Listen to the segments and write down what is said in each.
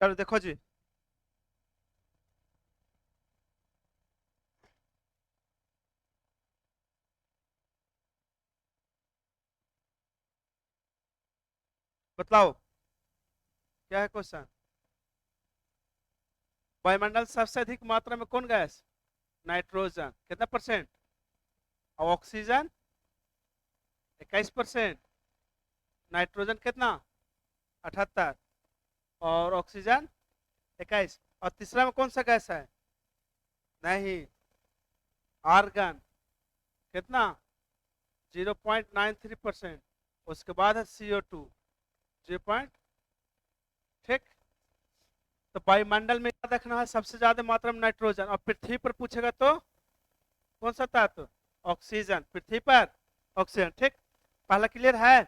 चलो देखो जी। बतलाओ क्या है क्वेश्चन। वायुमंडल सबसे अधिक मात्रा में कौन गैस? नाइट्रोजन कितना परसेंट? और ऑक्सीजन 21%। नाइट्रोजन कितना? 78। और ऑक्सीजन 21। और तीसरा में कौन सा गैस है? नहीं, आर्गन कितना? 0.93%। उसके बाद है CO2 0. ठीक। तो वायुमंडल में याद रखना है सबसे ज्यादा मात्रा में नाइट्रोजन। और पृथ्वी पर पूछेगा तो कौन सा तत्व? ऑक्सीजन। पृथ्वी पर ऑक्सीजन। ठीक। पहला क्लियर है।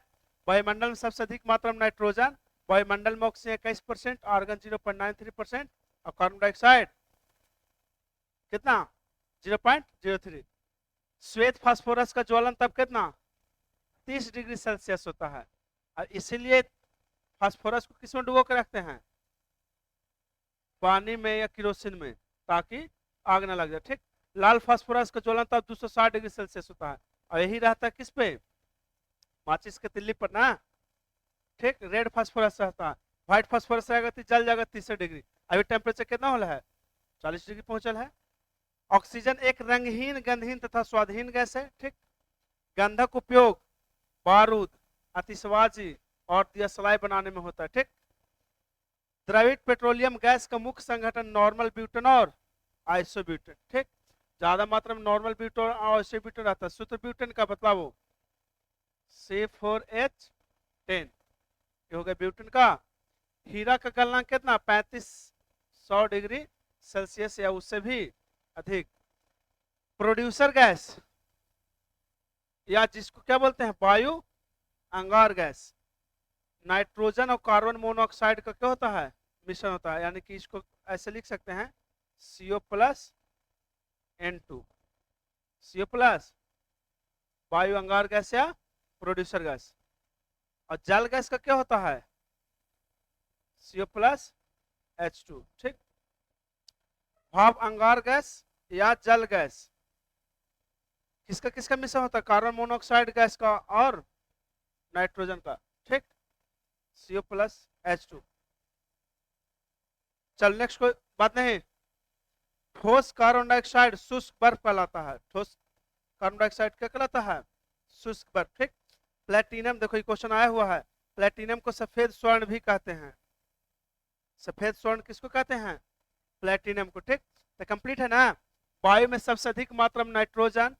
वायुमंडल में सबसे अधिक मात्रा में नाइट्रोजन, वायुमंडल में ऑक्सीजन 21%, आर्गन 0.93% और कार्बन डाइऑक्साइड कितना? 0.03। श्वेत फास्फोरस का ज्वलन तब कितना? 30 डिग्री सेल्सियस होता है। और इसीलिए फास्फोरस को किसमें डुबो के रखते हैं? पानी में या किरोसिन में, ताकि आग ना लग जाए। ठीक। लाल फास्फोरस का ज्वलन तब 260 डिग्री सेल्सियस होता है। और यही रहता है किस पे? माचिस के तिल्ली पर ना। ठीक। रेड फास्फोरस रहता है। व्हाइट फास्फोरस रहेगा तो जल जाएगा 30 डिग्री। अभी टेम्परेचर कितना होल है? 40 डिग्री पहुंचल है। ऑक्सीजन एक रंगहीन, गंधहीन तथा स्वादहीन गैस है। ठीक। गंधक उपयोग बारूद, आतिशबाजी और दियासलाई बनाने में होता है। ठीक। द्रवित पेट्रोलियम गैस का मुख्य संगठन नॉर्मल ब्यूटेन और आइसोब्यूटेन। ठीक। ज्यादा मात्रा में नॉर्मल ब्यूटेन और आइसोब्यूटेन रहता है। सूत्र ब्यूटेन का बतलाओ। C4H10। ये हो गया ब्यूटेन का। हीरा का गलनांक कितना? 3500 डिग्री सेल्सियस या उससे भी अधिक। प्रोड्यूसर गैस या जिसको क्या बोलते हैं? वायु अंगार गैस। नाइट्रोजन और कार्बन मोनोऑक्साइड का क्या होता है? मिश्रण होता है। यानी कि इसको ऐसे लिख सकते हैं CO+N2। CO+ वायु अंगार गैस या प्रोड्यूसर गैस। और जल गैस का क्या होता है? CO+H2। ठीक। भाप अंगार गैस या जल गैस किसका किसका मिश्रण होता है? कार्बन मोनोऑक्साइड गैस का और नाइट्रोजन का। ठीक। CO+H2। चल नेक्स्ट कोई बात नहीं। ठोस कार्बन डाइऑक्साइड शुष्क बर्फ कहलाता है। ठोस कार्बन डाइऑक्साइड क्या कहलाता है? शुष्क बर्फ। ठीक। प्लेटिनम, देखो ये क्वेश्चन आया हुआ है। प्लेटिनम को सफेद स्वर्ण भी कहते हैं। सफेद स्वर्ण किसको कहते हैं? प्लेटिनम को। ठीक। तो कंप्लीट है ना। वायु में सबसे अधिक मात्रा में नाइट्रोजन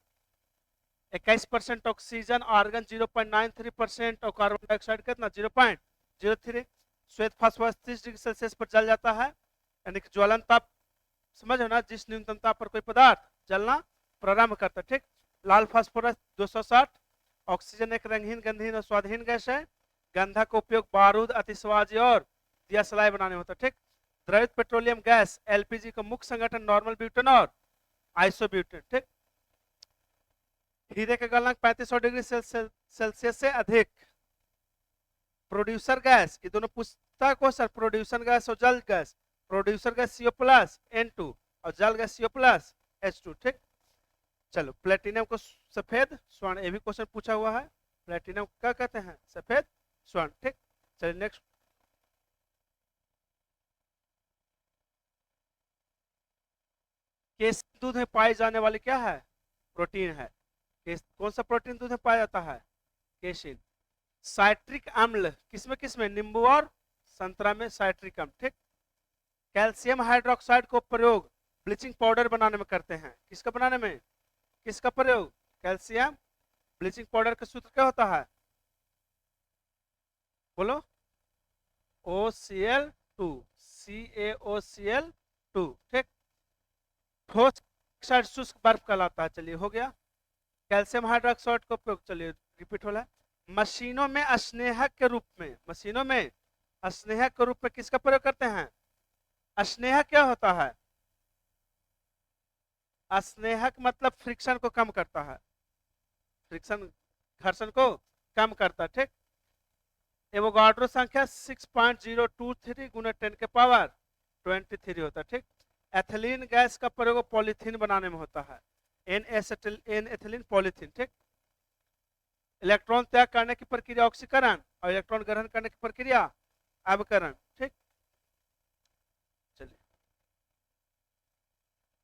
21%, ऑक्सीजन आर्गन 0.93% और कार्बन डाइऑक्साइड कितना? 0.03। श्वेत फास्फोरस 30 डिग्री सेल्सियस पर जल जाता है। यानी कि ज्वलन ताप समझो ना, जिस न्यूनतम ताप पर कोई पदार्थ जलना प्रारंभ करता है। ठीक। लाल फास्फोरस 260। ऑक्सीजन एक रंगहीन, गंधहीन और स्वादहीन गैस है। गंधक का उपयोग बारूद, आतिशबाजी और दियासलाई बनाने होता है। ठीक। द्रवित पेट्रोलियम गैस LPG का मुख्य संगठन नॉर्मल ब्यूटेन और आइसोब्यूटेन। ठीक। हीरे का गलनांक 3500 डिग्री सेल्सियस से अधिक। प्रोड्यूसर गैस, ये दोनों पूछता है क्वेश्चन, प्रोड्यूसर गैस और जल गैस। प्रोड्यूसर गैस CO+N2 और जल गैस CO+H2। ठीक। चलो प्लेटिनम को सफेद स्वर्ण, ये भी क्वेश्चन पूछा हुआ है। प्लेटिनम क्या कहते हैं? सफेद स्वर्ण। ठीक। चलिए नेक्स्ट। केसिन दूध में पाई जाने वाली क्या है? प्रोटीन है। कौन सा प्रोटीन दूध में पाया जाता है? केसिन। साइट्रिक अम्ल किसमें किसमें? नींबू और संतरा में साइट्रिक अम्ल। ठीक। कैल्शियम हाइड्रोक्साइड को प्रयोग ब्लीचिंग पाउडर बनाने में करते हैं। किसका बनाने में? किसका प्रयोग? कैल्शियम। ब्लीचिंग पाउडर का सूत्र क्या होता है? बोलो। OCl2। CaOCl2। ठीक। ठोस ऑक्साइड शुष्क बर्फ कहलाता है। चलिए हो गया। कैल्शियम हाइड्रोक्साइड का उपयोग, चलिए रिपीट हो रहा है। मशीनों में स्नेहक के रूप में, मशीनों में स्नेहक के रूप में किसका प्रयोग करते हैं? स्नेहक क्या होता है? स्नेहक मतलब फ्रिक्शन को कम करता है। फ्रिक्शन, घर्षण को कम करता है। ठीक। एवोगाड्रो संख्या 6.023 गुना 10 के पावर 23 होता है। ठीक, एथिलीन गैस का प्रयोग पॉलीथीन बनाने में होता है, एन एथिलीन पॉलीथीन। ठीक, इलेक्ट्रॉन त्याग करने की प्रक्रिया ऑक्सीकरण और इलेक्ट्रॉन ग्रहण करने की प्रक्रिया अवकरण। ठीक, चलिए,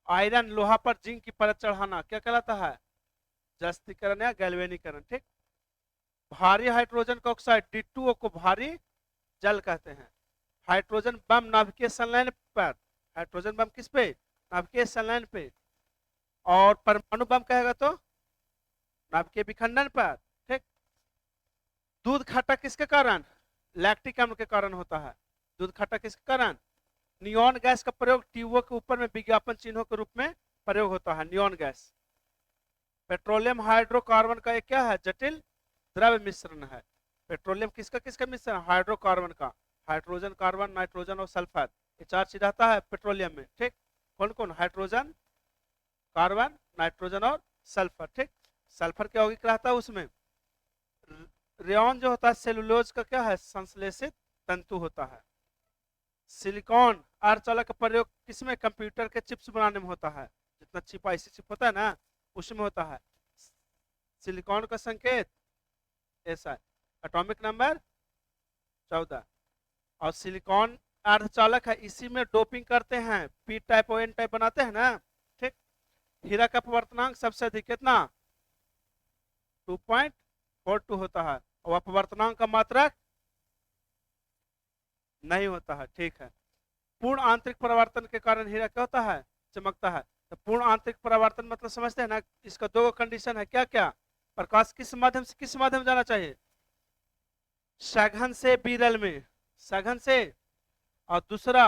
आयरन लोहा पर जिंक की परत चढ़ाना क्या कहलाता है? जस्तीकरण या गैल्वेनीकरण। ठीक, भारी हाइड्रोजन का ऑक्साइड D2O को भारी जल कहते हैं। हाइड्रोजन बम नाभिकीय संलयन पर, हाइड्रोजन बम किस पे? नाभिकीय संलयन पे। और परमाणु बम कहेगा तो नाभिकीय विखंडन पर। ठीक, दूध खट्टा किसके कारण? लैक्टिक अम्ल के कारण होता है। दूध खट्टा किसके कारण? नियॉन गैस का प्रयोग ट्यूबों के ऊपर में विज्ञापन चिन्हों के रूप में प्रयोग होता है, नियॉन गैस। पेट्रोलियम हाइड्रोकार्बन का एक क्या है? जटिल द्रव्य मिश्रण है। पेट्रोलियम किसका किसका मिश्रण? हाइड्रोकार्बन का, हाइड्रोजन, कार्बन, नाइट्रोजन और सल्फर, ये 4 चीज रहता है पेट्रोलियम में। ठीक, कौन कौन? हाइड्रोजन, कार्बन, नाइट्रोजन और सल्फर। ठीक, सल्फर क्या यौगिक रहता है उसमें? रेयन जो होता है सेलुलोज का क्या है? संश्लेषित तंतु होता है। सिलिकॉन अर्धचालक का प्रयोग किसमें? कंप्यूटर के चिप्स बनाने में होता है। जितना चिप आईसी चिप होता है ना, उसमें होता है। सिलिकॉन का संकेत ऐसा है, एटॉमिक नंबर 14। और सिलिकॉन अर्धचालक है, इसी में डोपिंग करते हैं, पी टाइप और एन टाइप बनाते हैं ना। ठीक, हीरा का अपवर्तनांक सबसे अधिक कितना? 2.42 होता है, और अपवर्तनांक का मात्रक नहीं होता है। ठीक है, पूर्ण आंतरिक परावर्तन के कारण हीरा क्या होता है? चमकता है। तो पूर्ण आंतरिक परावर्तन मतलब समझते हैं ना, इसका 2 कंडीशन है, क्या क्या? प्रकाश किस माध्यम से किस माध्यम जाना चाहिए? सघन से विरल में, सघन से। और दूसरा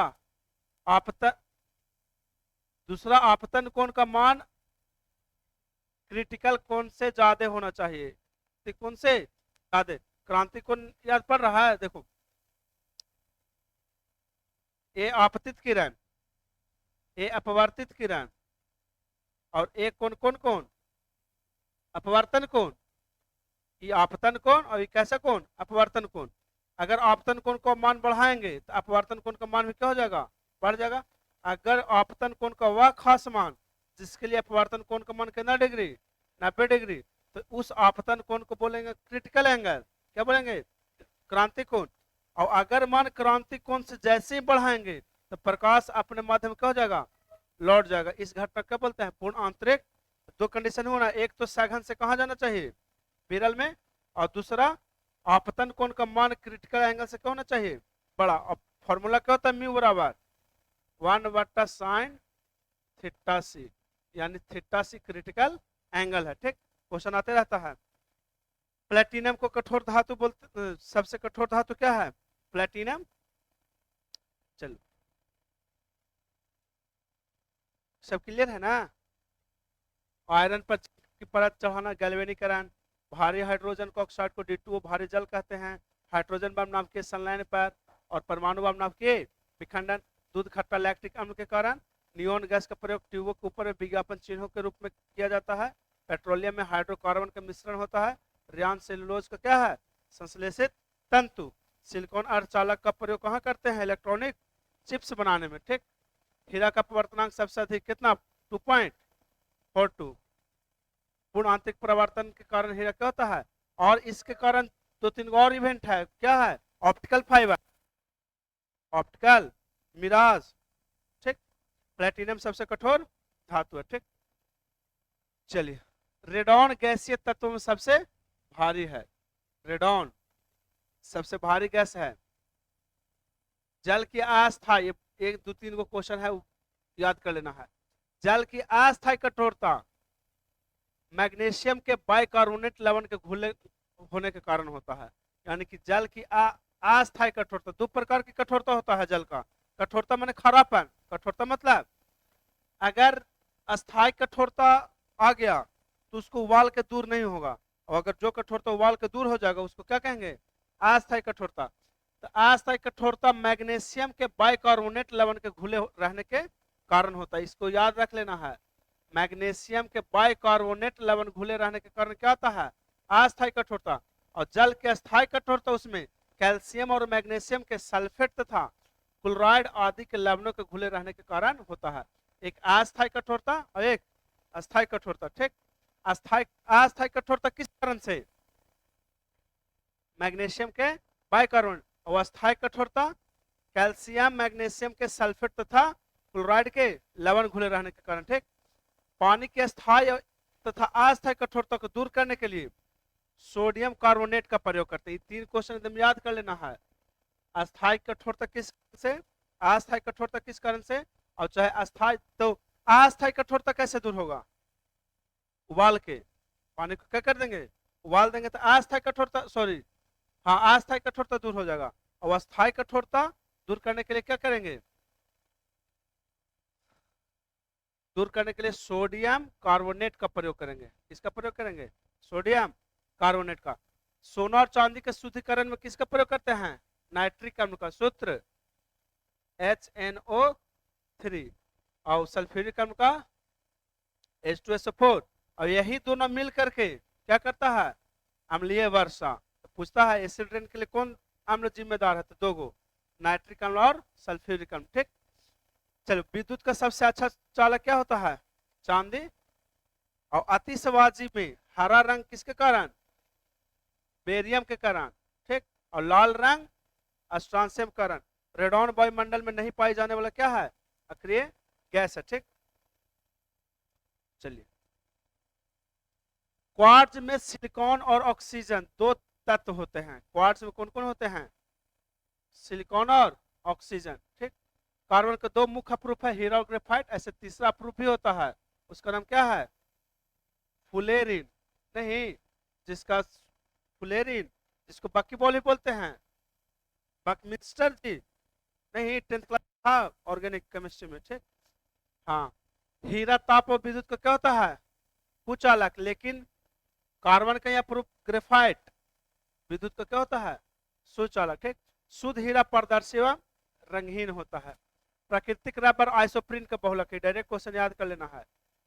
आपतन कोण का मान क्रिटिकल कोण से ज्यादा होना चाहिए। कोण से ज्यादा। क्रांति कोण याद पड़ रहा है? देखो, ए आपतित किरण, ए अपवर्तित किरण, और एक कोण कौन कौन? अपवर्तन कोण। ये आपतन कोण और ये कैसा कोण? अपवर्तन कोण। अगर आपतन कोण को मान बढ़ाएंगे तो अपवर्तन कोण का मान भी क्या हो जाएगा? बढ़ जाएगा। अगर आपतन कोण का वह खास मान जिसके लिए अपवर्तन कोण का मान कितना डिग्री? 90 डिग्री, तो उस आपतन कोण को बोलेंगे क्रिटिकल एंगल। क्या बोलेंगे? क्रांति कोण। और अगर मान क्रांति कोण से जैसे ही बढ़ाएंगे तो प्रकाश अपने माध्यम क्या हो जाएगा? लौट जाएगा। इस घटना क्या बोलते हैं? पूर्ण आंतरिक। 2 कंडीशन होना, एक तो सघन से कहा जाना चाहिए? विरल में। और दूसरा आपतन कोण का मान क्रिटिकल एंगल से क्या होना चाहिए? बड़ा। और फॉर्मूला क्या होता है? म्यू बराबर 1/sin थीटा सी, यानी थीटा सी क्रिटिकल एंगल है। ठीक, क्वेश्चन आते रहता है। प्लेटिनम को कठोर धातु बोलते, सबसे कठोर धातु क्या है? प्लेटिनम। चलो, सब क्लियर है ना? आयरन पर की परत चढ़ाना गैल्वेनीकरण। भारी हाइड्रोजन को ऑक्साइड को D2O भारी जल कहते हैं। हाइड्रोजन बम नाम के संलयन पर और परमाणु बम नाम के विखंडन। दूध खट्टा लैक्टिक अम्ल के कारण। नियॉन गैस का प्रयोग ट्यूबों के ऊपर में विज्ञापन चिन्हों के रूप में किया जाता है। पेट्रोलियम में हाइड्रोकार्बन का मिश्रण होता है। रेयन सेलुलोज का क्या है? संश्लेषित तंतु। सिलिकॉन अर्धचालक का प्रयोग कहाँ करते हैं? इलेक्ट्रॉनिक चिप्स बनाने में। ठीक, हीरा का अपवर्तनांक सबसे अधिक कितना? 2.42। पूर्ण आंतरिक परावर्तन के कारण हीरा क्या होता है? और इसके कारण 2-3 और इवेंट है, क्या है? Optical fibre, optical mirage. ठीक, प्लेटिनम सबसे कठोर धातु है। ठीक, चलिए, रेडॉन गैसीय तत्वों में सबसे भारी है। रेडॉन सबसे भारी गैस है। जल की अस्थायी, 1-2-3 को क्वेश्चन है, याद कर लेना है। जल की अस्थायी कठोरता मैग्नीशियम के बाइकार्बोनेट लवण के घुले होने के कारण होता है। यानी कि जल की अस्थायी कठोरता, 2 प्रकार की कठोरता होता है जल का। कठोरता माने खरापन, कठोरता मतलब अगर अस्थायी कठोरता आ गया तो उसको उबाल के दूर नहीं होगा, और अगर जो कठोरता उबाल के दूर हो जाएगा उसको क्या कहेंगे? अस्थायी कठोरता। तो अस्थायी कठोरता मैग्नीशियम के बाइकार्बोनेट लवण के घुले रहने के कारण होता है। इसको याद रख लेना है। मैग्नीशियम के बाइकार्बोनेट लवण घुले रहने के कारण क्या होता है? अस्थायी कठोरता। और जल के अस्थायी कठोरता उसमें कैल्शियम और मैग्नीशियम के सल्फेट तथा क्लोराइड आदि के लवणों के घुले रहने के कारण होता है। एक अस्थायी कठोरता और एक अस्थायी कठोरता। ठीक, अस्थायी कठोरता किस कारण से? मैग्नीशियम के बाइकार्बोनेट। और अस्थायी कठोरता कैल्शियम मैग्नीशियम के सल्फेट तथा क्लोराइड के लवण घुले रहने के कारण। ठीक, पानी की अस्थायी तथा अस्थायी कठोरता को दूर करने के लिए सोडियम कार्बोनेट का प्रयोग करते हैं। तीन क्वेश्चन एकदम याद कर लेना है। अस्थायी कठोरता किस से, अस्थायी कठोरता किस कारण से, और चाहे अस्थायी, तो अस्थायी कठोरता कैसे दूर होगा? उबाल के पानी को क्या कर देंगे? उबाल देंगे तो अस्थायी कठोरता, सॉरी हाँ, अस्थायी कठोरता दूर हो जाएगा। और अस्थायी कठोरता दूर करने के लिए क्या करेंगे? दूर करने के लिए सोडियम कार्बोनेट का प्रयोग करेंगे। किसका प्रयोग करेंगे? सोडियम कार्बोनेट का। सोना और चांदी के शुद्धिकरण में किसका प्रयोग करते हैं? नाइट्रिक अम्ल का। सूत्र HNO3। और सल्फ्यूरिक अम्ल का H2SO4। और यही दोनों मिल करके क्या करता है? अम्लीय वर्षा। तो पूछता है एसिड रेन के लिए कौन अम्ल जिम्मेदार है? तो दो गो, नाइट्रिक अम्ल और सल्फ्यूरिक अम्ल। ठीक, चलो, विद्युत का सबसे अच्छा चालक क्या होता है? चांदी। और आतिशबाजी में हरा रंग किसके कारण? बेरियम के कारण। ठीक, और लाल रंग स्ट्रांसियम के कारण। रेडॉन वायुमंडल में नहीं पाई जाने वाला क्या है? अक्रिय गैस है। ठीक, चलिए, क्वार्ट्ज में सिलिकॉन और ऑक्सीजन दो तत्व होते हैं। क्वार्ट्ज में कौन कौन होते हैं? सिलिकॉन और ऑक्सीजन। ठीक, कार्बन के दो मुख्य प्रूफ है, हीरा और ग्रेफाइट। ऐसे तीसरा प्रूफ भी होता है, उसका नाम क्या है? फुलेरिन। नहीं, जिसका फुलेरिन, जिसको बकीबॉल भी बोलते हैं, बकमिस्टर जी। नहीं, 10th क्लास था ऑर्गेनिक केमिस्ट्री में। ठीक, हाँ, हीरा ताप और विद्युत का क्या होता है? कुचालक। लेकिन कार्बन का यह प्रूफ ग्रेफाइट, विद्युत का क्या होता है? सुचालक। ठीक, शुद्ध हीरा पारदर्शी एवं रंगहीन होता है। प्राकृतिक रबर आइसोप्रीन का बहुलक है। डायरेक्ट क्वेश्चन याद कर लेना है।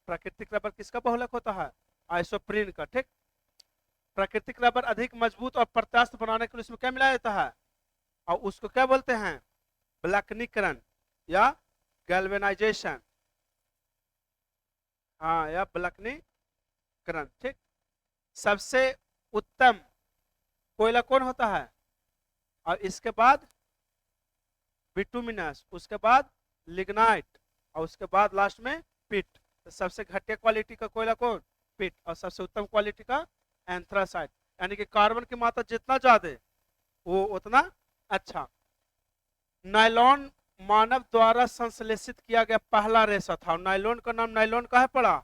प्राकृतिक रबर किसका बहुलक होता है? आइसोप्रीन का। ठीक, प्राकृतिक रबर अधिक मजबूत और प्रत्यास्थ बनाने के लिए उसमें क्या मिलाया जाता है? और उसको क्या बोलते हैं? ब्लैकनीकरण या गैल्वेनाइजेशन। हाँ, या ब्लैकनीकरण। ठीक, सबसे उत्तम कोयला कौन होता है? और इसके बाद बिटुमिनस, उसके बाद लिग्नाइट, और उसके बाद लास्ट में पिट। तो सबसे घटिया क्वालिटी का कोयला कौन? पिट। और सबसे उत्तम क्वालिटी का एंथ्रासाइट। यानी कि कार्बन की मात्रा जितना ज्यादा वो उतना अच्छा। नायलॉन मानव द्वारा संश्लेषित किया गया पहला रेशा था। नायलॉन का नाम नायलॉन कहाँ पड़ा?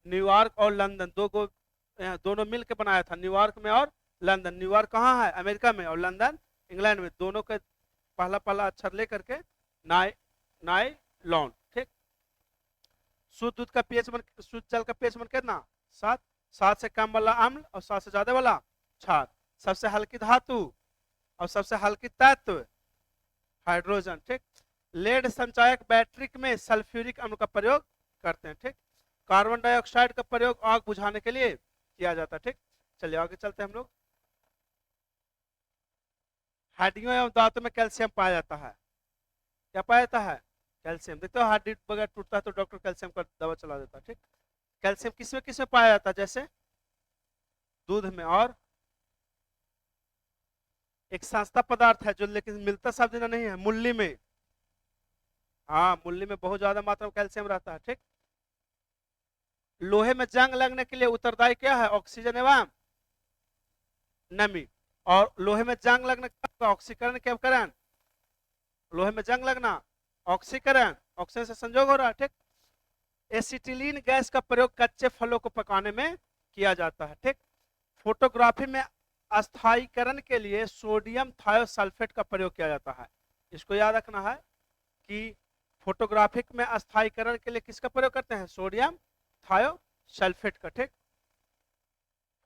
न्यूयॉर्क और लंदन, दोनों मिलकर बनाया था, न्यूयॉर्क में और लंदन। न्यूयॉर्क कहाँ है? अमेरिका में, और लंदन इंग्लैंड में। दोनों के पहला पहला अक्षर लेकर के नायलॉन। ठीक, शुद्ध दूध का पीएच मन, शुद्ध जल का पीएच मन कितना? 7। 7 से कम वाला अम्ल और 7 से ज्यादा वाला क्षार। सबसे हल्की धातु और सबसे हल्की तत्व हाइड्रोजन। ठीक, लेड संचायक बैटरी में सल्फ्यूरिक अम्ल का प्रयोग करते हैं। ठीक, कार्बन डाइऑक्साइड का प्रयोग आग बुझाने के लिए किया जाता है। ठीक, चलिए आगे चलते हैं हम लोग। हड्डियों एवं दांतों में कैल्शियम पाया जाता है। क्या पाया जाता है? कैल्शियम। देखते हो हड्डी वगैरह टूटता है तो डॉक्टर कैल्शियम का दवा चला देता है। ठीक, कैल्शियम किस में पाया जाता है? जैसे दूध में, और एक सस्ता पदार्थ है जो लेकिन मिलता सब जगह नहीं है, मूली में। हाँ, मूली में बहुत ज्यादा मात्रा में कैल्शियम रहता है। ठीक, लोहे में जंग लगने के लिए उत्तरदायी क्या है? ऑक्सीजन एवं नमी। और लोहे में जंग लगने का ऑक्सीकरण क्या करण? लोहे में जंग लगना ऑक्सीकरण, ऑक्सीजन से संयोग हो रहा है। ठीक, एसिटिलीन गैस का प्रयोग कच्चे फलों को पकाने में किया जाता है। ठीक, फोटोग्राफी में अस्थायीकरण के लिए सोडियम थायोसल्फेट का प्रयोग किया जाता है। इसको याद रखना है कि फोटोग्राफिक में अस्थायीकरण के लिए किसका प्रयोग करते हैं? सोडियम थायोसल्फेट का। ठीक,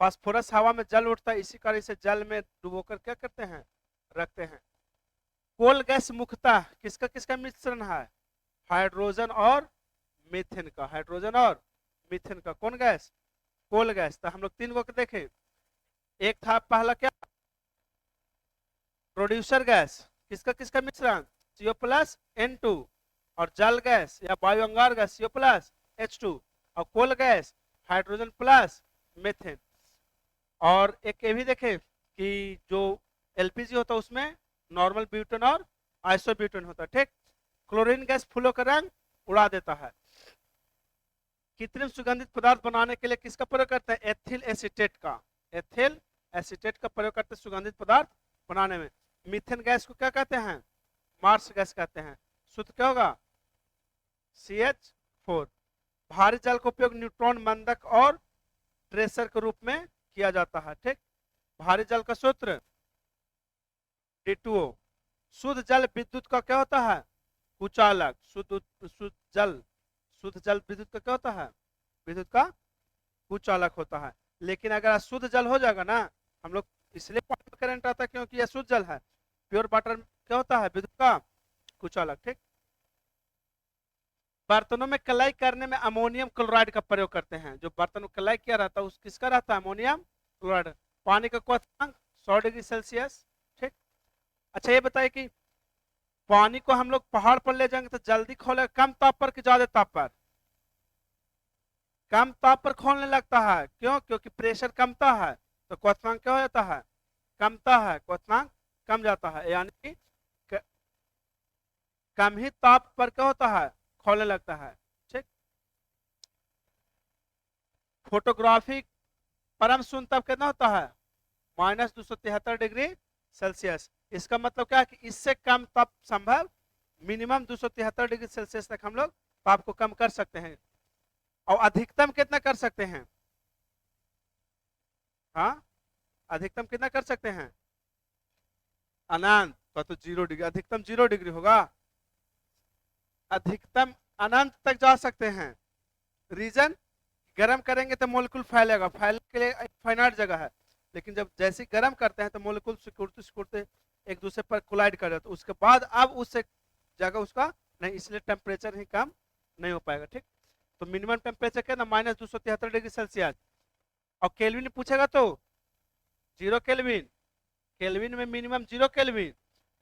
फास्फोरस हवा में जल उठता है, इसी कारण से जल में डुबोकर क्या करते हैं? रखते हैं। कोल गैस मुख्यतः किसका किसका मिश्रण है? हाइड्रोजन और मीथेन का। हाइड्रोजन और मीथेन का। कौन गैस? कोल गैस। तो हम लोग 3 गो देखे। एक था पहला क्या? प्रोड्यूसर गैस किसका किसका मिश्रण CO प्लस N2, और जल गैस या वायु अंगार गैस CO प्लस H2, और coal gas hydrogen plus methane. और एक ये भी देखें कि जो LPG होता है उसमें नॉर्मल ब्यूटेन और आइसोब्यूटेन होता है, ठीक। क्लोरीन गैस फूलों का रंग उड़ा देता है। कृत्रिम सुगंधित पदार्थ बनाने के लिए किसका प्रयोग करते हैं एथिल एसीटेट का, एथिल एसीटेट का प्रयोग करते हैं सुगंधित पदार्थ बनाने में। मीथेन गैस को क्या कहते हैं मार्स गैस कहते हैं। सूत्र क्या होगा CH4। भारी जल का उपयोग न्यूट्रॉन मंदक और ट्रेसर के रूप में किया जाता है, ठीक। भारी जल का सूत्र D2O। शुद्ध जल विद्युत का क्या होता है कुचालक। शुद्ध जल विद्युत का क्या होता है विद्युत का कुचालक होता है। लेकिन अगर अशुद्ध जल हो जाएगा ना, हम लोग इसलिए पानी में करंट आता है क्योंकि यह शुद्ध जल है। प्योर वाटर क्या होता है विद्युत का कुचालक, ठीक। बर्तनों में कलाई करने में अमोनियम क्लोराइड का प्रयोग करते हैं। जो बर्तन में कलाई किया रहता है उस किसका रहता है अमोनियम क्लोराइड। पानी का क्वथनांक 100 डिग्री सेल्सियस, ठीक। अच्छा ये बताइए कि पानी को हम लोग पहाड़ पर ले जाएंगे तो जल्दी खोलेगा कम ताप पर कि ज्यादा ताप पर। कम ताप पर खोलने लगता है, क्यों क्योंकि प्रेशर कमता है तो क्वथनांक क्या हो जाता है कमता है, क्वथनांक कम जाता है। यानी कि कम ही ताप पर क्या होता है खोलने लगता है, ठीक। फोटोग्राफी परम शून्य ताप कितना होता है -273 डिग्री सेल्सियस। इसका मतलब क्या है कि इससे कम ताप संभव मिनिमम 273 डिग्री सेल्सियस तक हम लोग ताप को कम कर सकते हैं। और अधिकतम कितना कर सकते हैं हाँ अधिकतम कितना कर सकते हैं अनंत तो 0 डिग्री। अधिकतम 0 डिग्री होगा, अधिकतम अनंत तक जा सकते हैं। रीजन गर्म करेंगे तो मोलिकुल फैलेगा, फैलने के लिए एक फाइनाइट जगह है। लेकिन जब जैसे गर्म करते हैं तो मोलिकुल सिकुड़ते सिकुड़ते एक दूसरे पर कोलाइड कर जाते, उसके बाद अब उससे जगह उसका नहीं, इसलिए टेम्परेचर ही कम नहीं हो पाएगा, ठीक। तो मिनिमम टेम्परेचर क्या ना -273 डिग्री सेल्सियस। और केल्विन पूछेगा तो 0 केल्विन, केल्विन में मिनिमम 0 केल्विन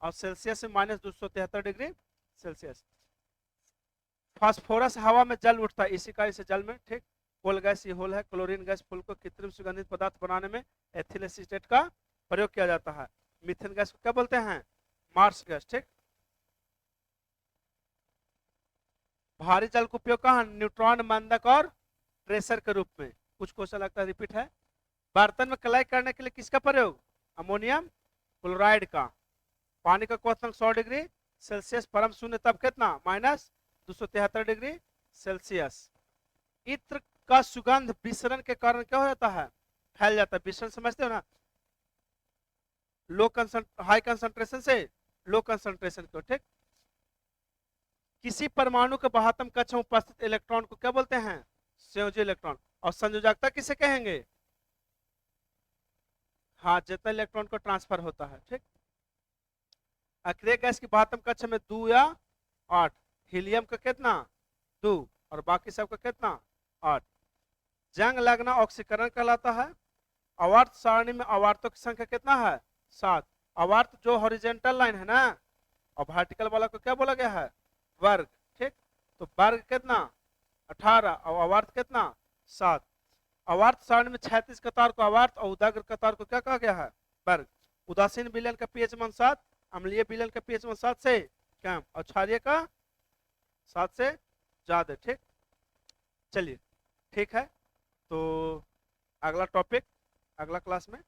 और सेल्सियस में -273 डिग्री सेल्सियस। फास्फोरस हवा में जल उठता है, इसी कार्य से जल में, ठीक। कोल गैस ये होल है। क्लोरीन गैस फूल को कृत्रिम सुगंधित पदार्थ बनाने में एथिल एसीटेट का प्रयोग किया जाता है। मीथेन गैस को क्या बोलते हैं मार्स गैस, ठीक। भारी जल का उपयोग कहाँ न्यूट्रॉन मंदक और ट्रेसर के रूप में। कुछ क्वेश्चन लगता है रिपीट है। बर्तन में कलाई करने के लिए किसका प्रयोग अमोनियम क्लोराइड का। पानी का क्वथनांक 100 डिग्री सेल्सियस, परम शून्य तब कितना -273 डिग्री सेल्सियस। इत्र का सुगंध विसरण के कारण क्या हो जाता है फैल जाता है। विसरण समझते हो ना, हाई कंसंट्रेशन से लो कंसंट्रेशन को, ठीक। किसी परमाणु के बाह्यतम कक्ष में उपस्थित इलेक्ट्रॉन को क्या बोलते हैं संयोजी इलेक्ट्रॉन। और संयोजकता किसे कहेंगे हाँ जितना इलेक्ट्रॉन को ट्रांसफर होता है, ठीक। अक्रिय गैस की बाह्यतम कक्ष में 2 या 8, हीलियम का कितना 2 और बाकी सब का कितना 8। जंग लगना ऑक्सीकरण कहलाता है। आवर्त सारणी में आवर्तों की संख्या कितना है 7। आवर्त जो हॉरिजॉन्टल लाइन है ना और वर्टिकल वाला को क्या बोला गया है वर्ग, ठीक। तो वर्ग कितना 18 और आवर्त कितना 7। आवर्त सारणी में 36 कतार को आवर्त और उदाग्र कतार को क्या कहा गया है वर्ग। उदासीन विलयन का पीएच मान 7, अम्लीय विलयन का पीएच मान 7 से कम और क्षारीय का 7 से ज्यादा, ठीक। चलिए ठीक है, तो अगला टॉपिक अगला क्लास में